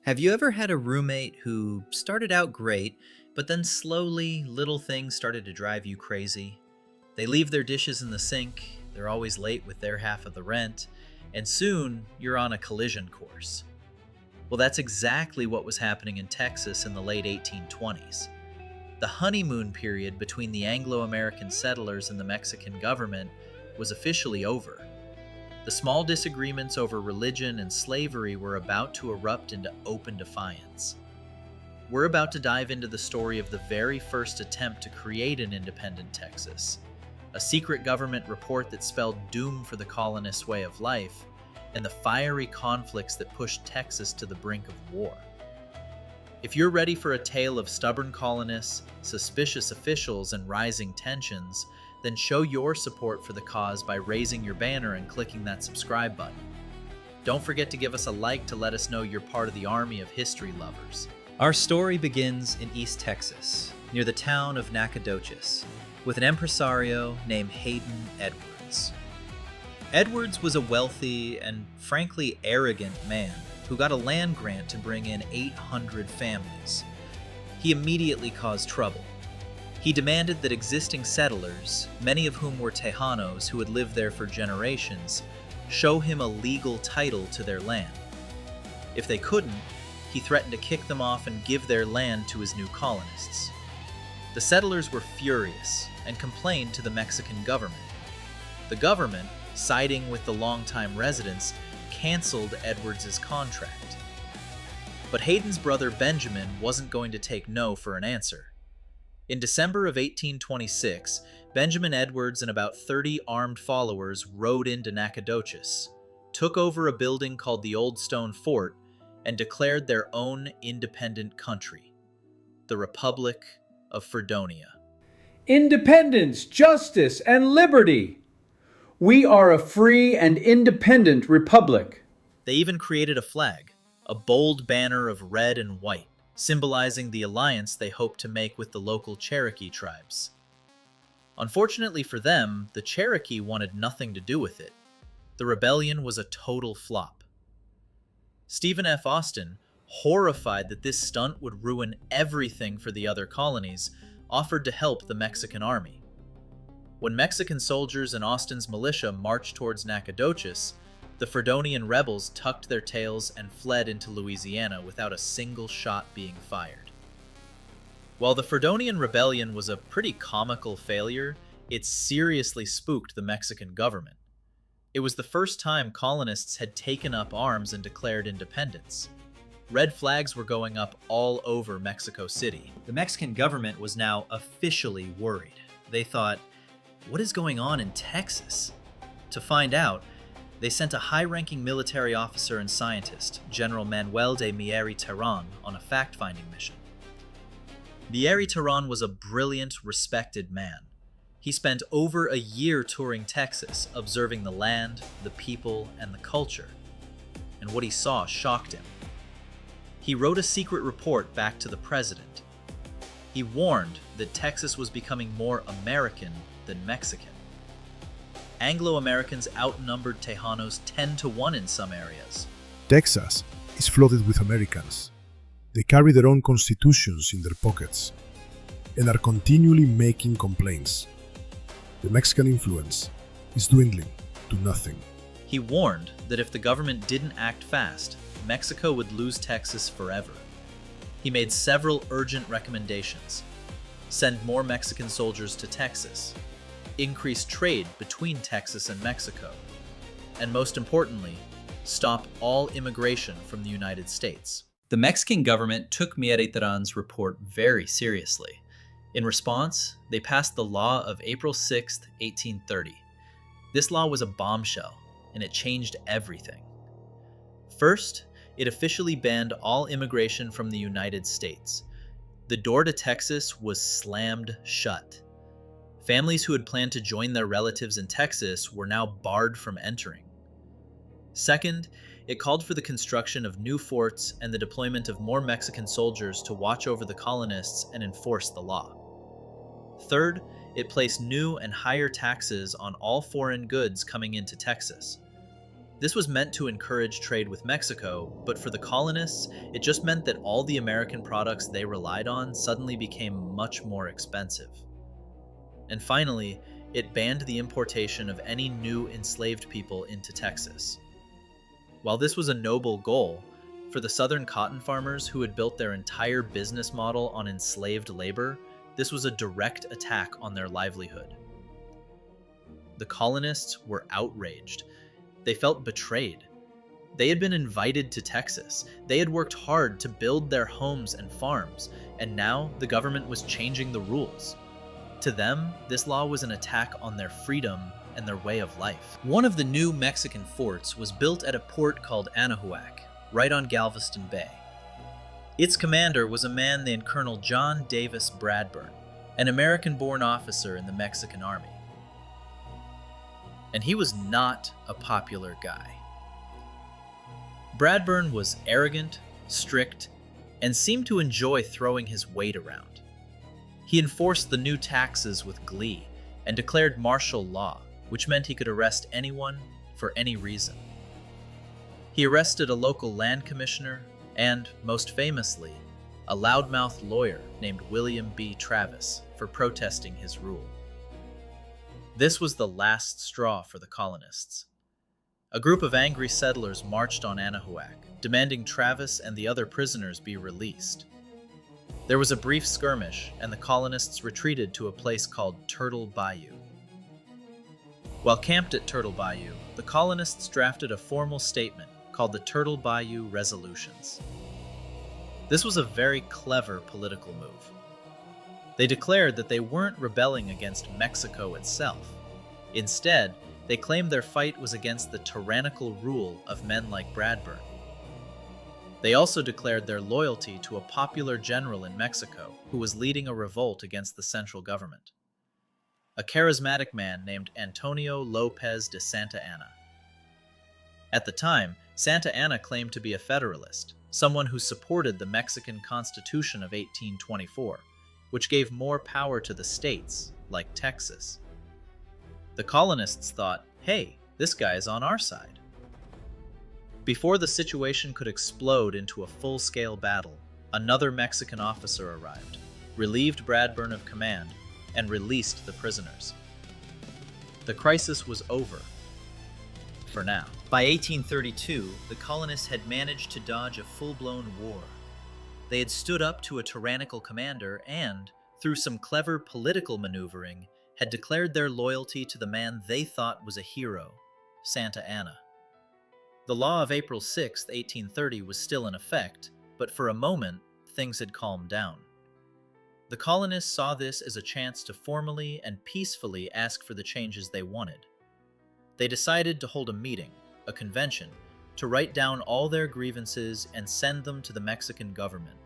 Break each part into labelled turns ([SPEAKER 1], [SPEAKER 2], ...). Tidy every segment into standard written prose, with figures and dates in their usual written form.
[SPEAKER 1] Have you ever had a roommate who started out great, but then slowly little things started to drive you crazy? They leave their dishes in the sink, they're always late with their half of the rent, and soon you're on a collision course. Well, that's exactly what was happening in Texas in the late 1820s. The honeymoon period between the Anglo-American settlers and the Mexican government was officially over. The small disagreements over religion and slavery were about to erupt into open defiance. We're about to dive into the story of the very first attempt to create an independent Texas, a secret government report that spelled doom for the colonists' way of life, and the fiery conflicts that pushed Texas to the brink of war. If you're ready for a tale of stubborn colonists, suspicious officials, and rising tensions, then show your support for the cause by raising your banner and clicking that subscribe button. Don't forget to give us a like to let us know you're part of the army of history lovers. Our story begins in East Texas, near the town of Nacogdoches, with an impresario named Hayden Edwards. Edwards was a wealthy and frankly arrogant man who got a land grant to bring in 800 families. He immediately caused trouble. He demanded that existing settlers, many of whom were Tejanos who had lived there for generations, show him a legal title to their land. If they couldn't, he threatened to kick them off and give their land to his new colonists. The settlers were furious and complained to the Mexican government. The government, siding with the longtime residents, canceled Edwards' contract. But Hayden's brother Benjamin wasn't going to take no for an answer. In December of 1826, Benjamin Edwards and about 30 armed followers rode into Nacogdoches, took over a building called the Old Stone Fort, and declared their own independent country, the Republic of Fredonia.
[SPEAKER 2] Independence, justice, and liberty. We are a free and independent republic.
[SPEAKER 1] They even created a flag, a bold banner of red and white, symbolizing the alliance they hoped to make with the local Cherokee tribes. Unfortunately for them, the Cherokee wanted nothing to do with it. The rebellion was a total flop. Stephen F. Austin, horrified that this stunt would ruin everything for the other colonies, offered to help the Mexican army. When Mexican soldiers and Austin's militia marched towards Nacogdoches, the Fredonian rebels tucked their tails and fled into Louisiana without a single shot being fired. While the Fredonian Rebellion was a pretty comical failure, it seriously spooked the Mexican government. It was the first time colonists had taken up arms and declared independence. Red flags were going up all over Mexico City. The Mexican government was now officially worried. They thought, what is going on in Texas? To find out, they sent a high-ranking military officer and scientist, General Manuel de Mier y Teran, on a fact-finding mission. Mier y Teran was a brilliant, respected man. He spent over a year touring Texas, observing the land, the people, and the culture. And what he saw shocked him. He wrote a secret report back to the president. He warned that Texas was becoming more American than Mexican. Anglo-Americans outnumbered Tejanos 10-1 in some areas.
[SPEAKER 3] Texas is flooded with Americans. They carry their own constitutions in their pockets and are continually making complaints. The Mexican influence is dwindling to nothing.
[SPEAKER 1] He warned that if the government didn't act fast, Mexico would lose Texas forever. He made several urgent recommendations. Send more Mexican soldiers to Texas. Increase trade between Texas and Mexico. And most importantly, stop all immigration from the United States. The Mexican government took Mier y Teran's report very seriously. In response, they passed the law of April 6, 1830. This law was a bombshell, and it changed everything. First, it officially banned all immigration from the United States. The door to Texas was slammed shut. Families who had planned to join their relatives in Texas were now barred from entering. Second, it called for the construction of new forts and the deployment of more Mexican soldiers to watch over the colonists and enforce the law. Third, it placed new and higher taxes on all foreign goods coming into Texas. This was meant to encourage trade with Mexico, but for the colonists, it just meant that all the American products they relied on suddenly became much more expensive. And finally, it banned the importation of any new enslaved people into Texas. While this was a noble goal, for the southern cotton farmers who had built their entire business model on enslaved labor, this was a direct attack on their livelihood. The colonists were outraged. They felt betrayed. They had been invited to Texas. They had worked hard to build their homes and farms, and now the government was changing the rules. To them, this law was an attack on their freedom and their way of life. One of the new Mexican forts was built at a port called Anahuac, right on Galveston Bay. Its commander was a man named Colonel John Davis Bradburn, an American-born officer in the Mexican Army. And he was not a popular guy. Bradburn was arrogant, strict, and seemed to enjoy throwing his weight around. He enforced the new taxes with glee and declared martial law, which meant he could arrest anyone for any reason. He arrested a local land commissioner and, most famously, a loudmouth lawyer named William B. Travis for protesting his rule. This was the last straw for the colonists. A group of angry settlers marched on Anahuac, demanding Travis and the other prisoners be released. There was a brief skirmish, and the colonists retreated to a place called Turtle Bayou. While camped at Turtle Bayou, the colonists drafted a formal statement called the Turtle Bayou Resolutions. This was a very clever political move. They declared that they weren't rebelling against Mexico itself. Instead, they claimed their fight was against the tyrannical rule of men like Bradburn. They also declared their loyalty to a popular general in Mexico who was leading a revolt against the central government, a charismatic man named Antonio Lopez de Santa Anna. At the time, Santa Anna claimed to be a Federalist, someone who supported the Mexican Constitution of 1824, which gave more power to the states, like Texas. The colonists thought, hey, this guy is on our side. Before the situation could explode into a full-scale battle, another Mexican officer arrived, relieved Bradburn of command, and released the prisoners. The crisis was over. For now. By 1832, the colonists had managed to dodge a full-blown war. They had stood up to a tyrannical commander and, through some clever political maneuvering, had declared their loyalty to the man they thought was a hero, Santa Anna. The law of April 6, 1830 was still in effect, but for a moment, things had calmed down. The colonists saw this as a chance to formally and peacefully ask for the changes they wanted. They decided to hold a meeting, a convention, to write down all their grievances and send them to the Mexican government.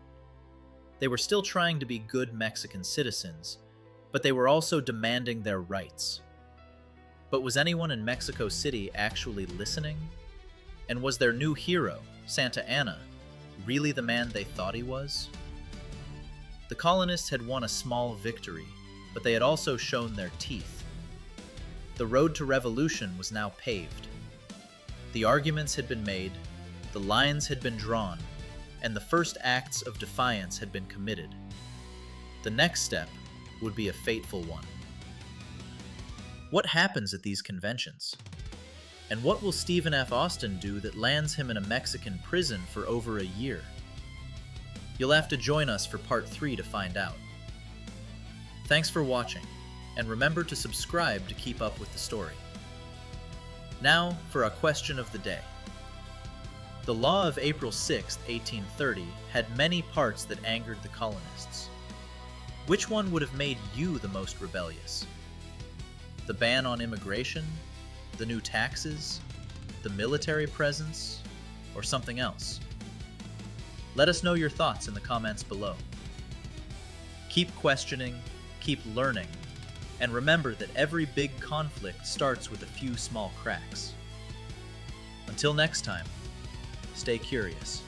[SPEAKER 1] They were still trying to be good Mexican citizens, but they were also demanding their rights. But was anyone in Mexico City actually listening? And was their new hero, Santa Anna, really the man they thought he was? The colonists had won a small victory, but they had also shown their teeth. The road to revolution was now paved. The arguments had been made, the lines had been drawn, and the first acts of defiance had been committed. The next step would be a fateful one. What happens at these conventions? And what will Stephen F. Austin do that lands him in a Mexican prison for over a year? You'll have to join us for part 3 to find out. Thanks for watching, and remember to subscribe to keep up with the story. Now for a question of the day. The law of April 6, 1830 had many parts that angered the colonists. Which one would have made you the most rebellious? The ban on immigration, the new taxes, the military presence, or something else? Let us know your thoughts in the comments below. Keep questioning, keep learning, and remember that every big conflict starts with a few small cracks. Until next time, stay curious.